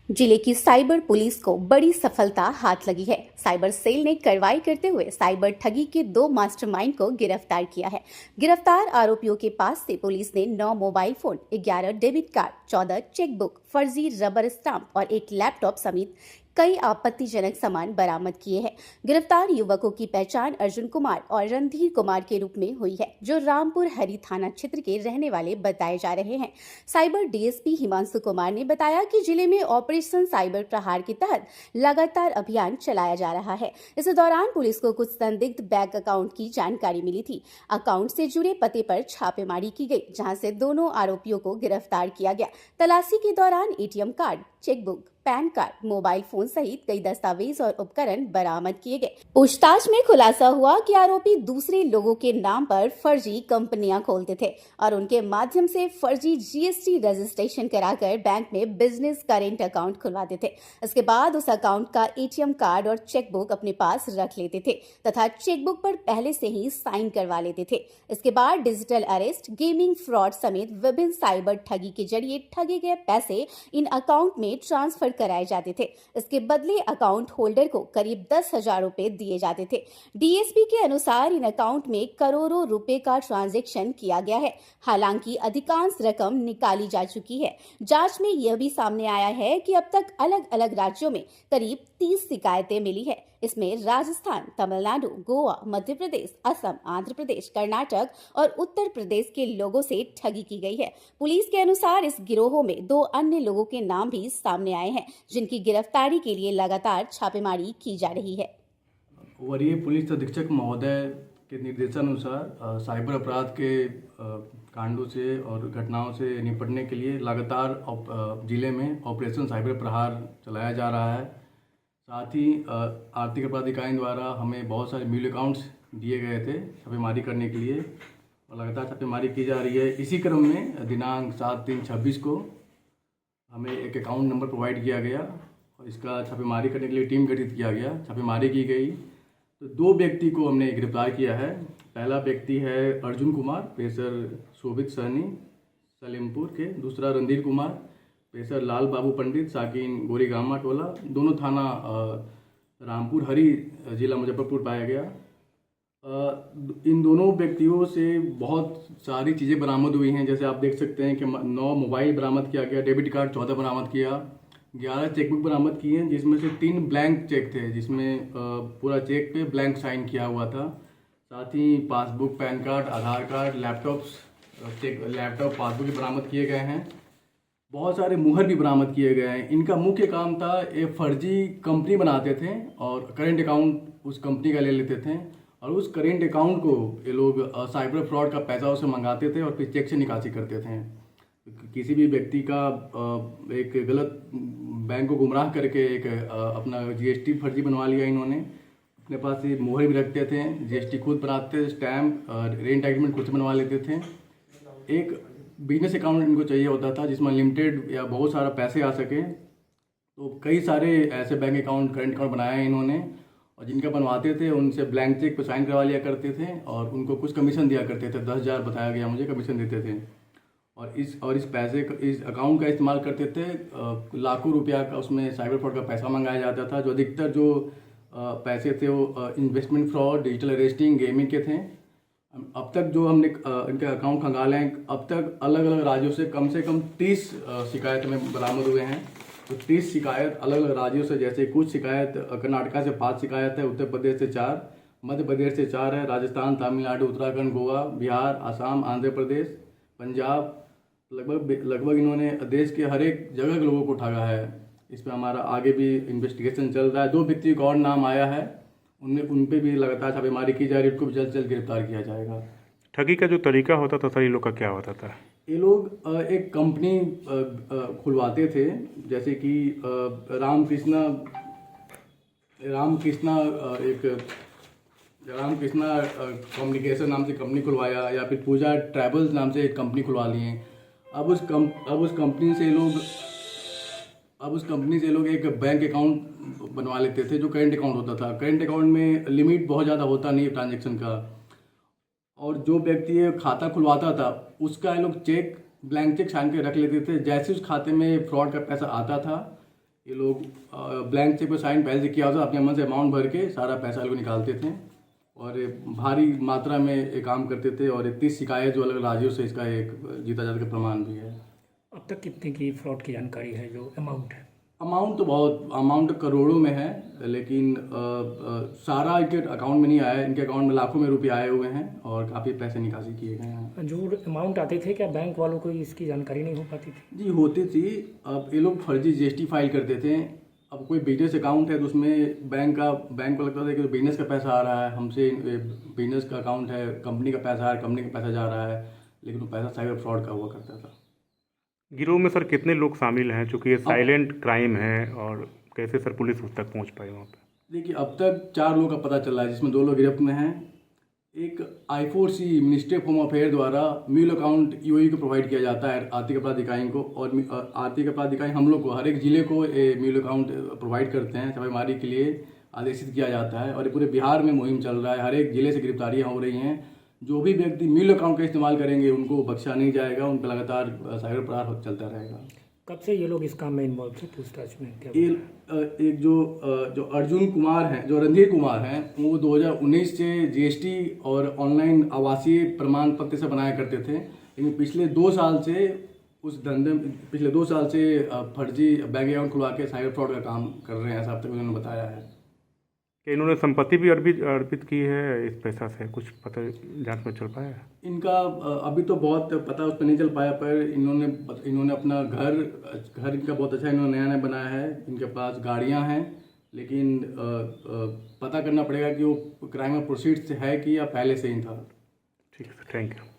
जिले की cyber police को बड़ी सफलता हाथ लगी है। साइबर सेल ने कार्रवाई करते हुए साइबर ठगी के 2 मास्टरमाइंड को गिरफ्तार किया है। गिरफ्तार आरोपियों के पास से पुलिस ने 9 mobile phone, 11 debit card, 14 chequebook, फर्जी रबर स्टाम्प और एक लैपटॉप समेत कई आपत्तिजनक सामान बरामद किए हैं। गिरफ्तार युवकों की पहचान अर्जुन कुमार और रणधीर कुमार के रूप में हुई है, जो रामपुर हरी थाना क्षेत्र के रहने वाले बताए जा रहे हैं। साइबर डीएसपी हिमांशु कुमार ने बताया कि जिले में ऑपरेशन साइबर प्रहार के तहत लगातार अभियान चलाया जा रहा है। इस दौरान पुलिस को कुछ संदिग्ध बैंक अकाउंट की जानकारी मिली थी। अकाउंट से जुड़े पते पर छापेमारी की गई, जहां से दोनों आरोपियों को गिरफ्तार किया गया। तलाशी के दौरान ATM card, chequebook, pan card, mobile phone सहित कई दस्तावेज और उपकरण बरामद किए गए। पूछताछ में खुलासा हुआ कि आरोपी दूसरे लोगों के नाम पर फर्जी कंपनियां खोलते थे और उनके माध्यम से फर्जी जीएसटी रजिस्ट्रेशन कराकर बैंक में बिजनेस करेंट अकाउंट खुलवाते थे। इसके बाद उस अकाउंट का एटीएम कार्ड और चेकबुक अपने पास रख लेते थे तथा चेकबुक पर पहले से ही साइन करवा लेते थे। इसके बाद डिजिटल अरेस्ट, गेमिंग फ्रॉड समेत विभिन्न साइबर ठगी के जरिए ठगे गए पैसे इन अकाउंट में ट्रांसफर कराए जाते थे। इसके बदले अकाउंट होल्डर को करीब 10,000 रुपए दिए जाते थे। डीएसपी के अनुसार इन अकाउंट में करोड़ों रुपए का ट्रांजैक्शन किया गया है। हालांकि अधिकांश रकम निकाली जा चुकी है। जांच में यह भी सामने आया है कि अब तक अलग अलग राज्यों में करीब 30 शिकायतें मिली है। इसमें राजस्थान, तमिलनाडु, गोवा, मध्य प्रदेश, असम, आंध्र प्रदेश, कर्नाटक और उत्तर प्रदेश के लोगों से ठगी की गई है। पुलिस के अनुसार इस गिरोह में 2 अन्य लोगों के नाम भी सामने आए हैं, जिनकी गिरफ्तारी के लिए लगातार छापेमारी की जा रही है। वरीय पुलिस अधीक्षक महोदय के निर्देशानुसार साइबर अपराध के कांडों से और घटनाओं से निपटने के लिए लगातार जिले में ऑपरेशन साइबर प्रहार चलाया जा रहा है। साथ ही आर्थिक अपराध इकाई द्वारा हमें बहुत सारे म्यूल अकाउंट्स दिए गए थे छापेमारी करने के लिए और लगातार छापेमारी की जा रही है। इसी क्रम में दिनांक 7/3/26 को हमें एक अकाउंट नंबर प्रोवाइड किया गया और इसका छापेमारी करने के लिए टीम गठित किया गया। छापेमारी की गई तो 2 व्यक्ति को हमने गिरफ्तार किया है। पहला व्यक्ति है अर्जुन कुमार, पेशर शोभित सहनी, सलेमपुर के। दूसरा रणधीर कुमार, पेशर लाल बाबू पंडित, साकिन गोरीगामा टोला, दोनों थाना रामपुर हरी, जिला मुजफ्फरपुर पाया गया। इन दोनों व्यक्तियों से बहुत सारी चीज़ें बरामद हुई हैं। जैसे आप देख सकते हैं कि 9 मोबाइल बरामद किया गया, डेबिट कार्ड 14 बरामद किया, 11 चेकबुक बरामद किए हैं, जिसमें से 3 ब्लैंक चेक थे, जिसमें पूरा चेक पे ब्लैंक साइन किया हुआ था। साथ ही पासबुक, पैन कार्ड, आधार कार्ड, लैपटॉप, पासबुक भी बरामद किए गए हैं। बहुत सारे मुहर भी बरामद किए गए हैं। इनका मुख्य काम था, ये फर्जी कंपनी बनाते थे और करेंट अकाउंट उस कंपनी का ले लेते थे और उस करेंट अकाउंट को ये लोग साइबर फ्रॉड का पैसा उसे मंगाते थे और फिर चेक से निकासी करते थे। किसी भी व्यक्ति का एक गलत बैंक को गुमराह करके एक अपना जीएसटी फर्जी बनवा लिया इन्होंने। अपने पास ये मोहर भी रखते थे, जीएसटी खुद बनाते थे, स्टैम्प, रेंट एग्रीमेंट खुद से बनवा लेते थे। एक बिजनेस अकाउंट इनको चाहिए होता था जिसमें लिमिटेड या बहुत सारा पैसे आ सके। तो कई सारे ऐसे बैंक अकाउंट, करंट अकाउंट बनाए इन्होंने और जिनका बनवाते थे उनसे ब्लैंक चेक पर साइन करवा लिया करते थे और उनको कुछ कमीशन दिया करते थे। 10,000 बताया गया मुझे कमीशन देते थे और इस अकाउंट का इस्तेमाल करते थे। लाखों रुपया का उसमें साइबर फ्रॉड का पैसा मंगाया जाता था। जो अधिकतर जो पैसे थे वो investment fraud, digital arresting, gaming के थे। अब तक जो हमने इनके अकाउंट खंगाले हैं, अब तक अलग अलग राज्यों से कम 30 शिकायत में बरामद हुए हैं। तो 30 शिकायत अलग अलग राज्यों से, जैसे कुछ शिकायत कर्नाटका से 5 शिकायत है, उत्तर प्रदेश से 4, मध्य प्रदेश से 4 है, राजस्थान, तमिलनाडु, उत्तराखंड, गोवा, बिहार, असम, आंध्र प्रदेश, पंजाब, लगभग इन्होंने देश के हर एक जगह के लोगों को ठगा है। इस पर हमारा आगे भी इन्वेस्टिगेशन चल रहा है। 2 व्यक्ति का और नाम आया है, उन पे भी लगातार छापेमारी की जा रही है। उनको भी जल्द से जल्द गिरफ्तार किया जाएगा। ठगी का जो तरीका होता था सर, ये लोग का क्या होता था? ये लोग एक कंपनी खुलवाते थे, जैसे कि रामकृष्णा कम्युनिकेशन नाम से कंपनी खुलवाया या फिर पूजा ट्रैवल्स नाम से एक कंपनी खुलवा लिए। अब उस कंपनी से लोग एक बैंक अकाउंट बनवा लेते थे जो करेंट अकाउंट होता था। करेंट अकाउंट में लिमिट बहुत ज़्यादा होता नहीं ट्रांजैक्शन का, और जो व्यक्ति ये खाता खुलवाता था उसका ये लोग ब्लैंक चेक साइन के रख लेते थे। जैसे उस खाते में फ्रॉड का पैसा आता था, ये लोग ब्लैंक चेक पे साइन पहले से किया होता, अपने मन से अमाउंट भर के सारा पैसा लोग निकालते थे और भारी मात्रा में ये काम करते थे और 30 शिकायत जो अलग अलग राज्यों से इसका एक जीता जाता का प्रमाण भी है। अब तक कितने की फ्रॉड की जानकारी है, जो अमाउंट है? अमाउंट तो करोड़ों में है, लेकिन सारा इनके अकाउंट में नहीं आया है। इनके अकाउंट में लाखों में रुपए आए हुए हैं और काफ़ी पैसे निकासी किए गए हैं। जो अमाउंट आते थे, क्या बैंक वालों को इसकी जानकारी नहीं हो पाती थी? जी होती थी। अब ये लोग फर्जी जीएसटी फाइल करते थे। अब कोई बिजनेस अकाउंट है तो उसमें बैंक को लगता था कि बिजनेस का पैसा आ रहा है, हमसे बिजनेस का अकाउंट है, कंपनी का पैसा है, कंपनी का पैसा जा रहा है, लेकिन वो पैसा साइबर फ्रॉड का हुआ करता था। गिरोह में सर कितने लोग शामिल हैं, चूँकि ये साइलेंट क्राइम है, और कैसे सर पुलिस उस तक पहुंच पाई वहाँ पे? देखिए, अब तक 4 लोगों का पता चला है, जिसमें 2 लोग गिरफ्त में हैं। एक I4C ministry of home affair द्वारा म्यूल अकाउंट यूएई को प्रोवाइड किया जाता है आर्थिक अपराध इकाई को, और आर्थिक अपराध इकाई हम लोग को हर एक जिले को म्यूल अकाउंट प्रोवाइड करते हैं, छापेमारी के लिए आदेशित किया जाता है। और ये पूरे बिहार में मुहिम चल रहा है, हर एक जिले से गिरफ्तारियाँ हो रही हैं। जो भी व्यक्ति म्यूल अकाउंट का इस्तेमाल करेंगे उनको बख्शा नहीं जाएगा, उन पर लगातार साइबर अपराध चलता रहेगा। कब से ये लोग इस काम में इन्वॉल्व थे, पूछताछ में क्या? एक जो अर्जुन कुमार हैं, जो रणधीर कुमार हैं, वो 2019 से जीएसटी और ऑनलाइन आवासीय प्रमाण पत्र से बनाया करते थे, लेकिन पिछले 2 साल से फर्जी बैंक अकाउंट खुलवा के साइबर फ्रॉड का काम कर रहे हैं, ऐसा अब तक उन्होंने बताया है। कि इन्होंने संपत्ति भी अर्पित की है इस पैसा से, कुछ पता जांच में चल पाया है? इनका अभी तो बहुत पता उस पर नहीं चल पाया, पर इन्होंने अपना घर इनका बहुत अच्छा इन्होंने नया बनाया है। इनके पास गाड़ियां हैं, लेकिन पता करना पड़ेगा कि वो क्राइम ऑफ प्रोसीड से है कि या पहले से ही था। ठीक है सर, थैंक यू।